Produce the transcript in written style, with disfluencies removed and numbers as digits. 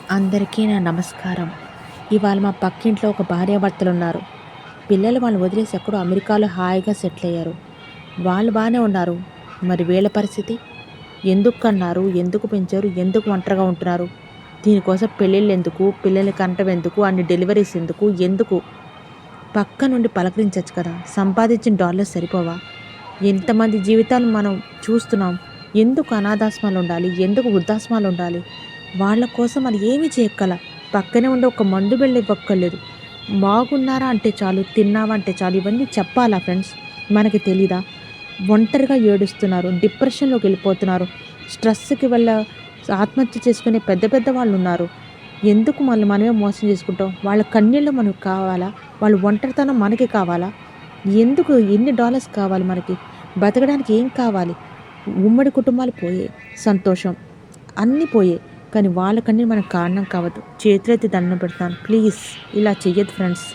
అందరికీ నా నమస్కారం. ఇవాళ మా పక్కింట్లో ఒక భార్యాభర్తలున్నారు. పిల్లలు వాళ్ళని వదిలేసి ఎక్కడో అమెరికాలో హాయిగా సెటిల్ అయ్యారు. వాళ్ళు బాగానే ఉన్నారు. మరి వీళ్ళ పరిస్థితి? ఎందుకు కన్నారు? ఎందుకు పెంచారు? ఎందుకు ఒంటరిగా ఉంటున్నారు? దీనికోసం పెళ్ళిళ్ళు ఎందుకు? పిల్లల్ని కంటం ఎందుకు? అన్ని డెలివరీస్ ఎందుకు? ఎందుకు? పక్క నుండి పలకరించచ్చు కదా! సంపాదించిన డాలర్స్ సరిపోవా? ఎంతమంది జీవితాలు మనం చూస్తున్నాం. ఎందుకు అనాథాశ్రమాలు ఉండాలి? ఎందుకు వృద్ధాశ్రమాలు ఉండాలి? వాళ్ళ కోసం మనం ఏమీ చేయక్కల. పక్కనే ఉండి ఒక మందు బిళ్ళ ఇవ్వక్కర్లేదు. బాగున్నారా అంటే చాలు, తిన్నావా అంటే చాలు. ఇవన్నీ చెప్పాలా ఫ్రెండ్స్? మనకి తెలీదా? ఒంటరిగా ఏడుస్తున్నారు, డిప్రెషన్లోకి వెళ్ళిపోతున్నారు, స్ట్రెస్కి వల్ల ఆత్మహత్య చేసుకునే పెద్ద పెద్ద వాళ్ళు ఉన్నారు. ఎందుకు మనమే మోసం చేసుకుంటాం? వాళ్ళ కన్నీళ్ళు మనకు కావాలా? వాళ్ళ ఒంటరితనం మనకి కావాలా? ఎందుకు ఎన్ని డాలర్స్ కావాలి మనకి? బతకడానికి ఏం కావాలి? ఉమ్మడి కుటుంబాలు పోయాయి, సంతోషం అన్నీ పోయాయి. కానీ వాళ్ళకన్నీ మనకు కారణం కావద్దు. చేతులెత్తి దండం పెడతాను, ప్లీజ్ ఇలా చెయ్యొద్దు ఫ్రెండ్స్.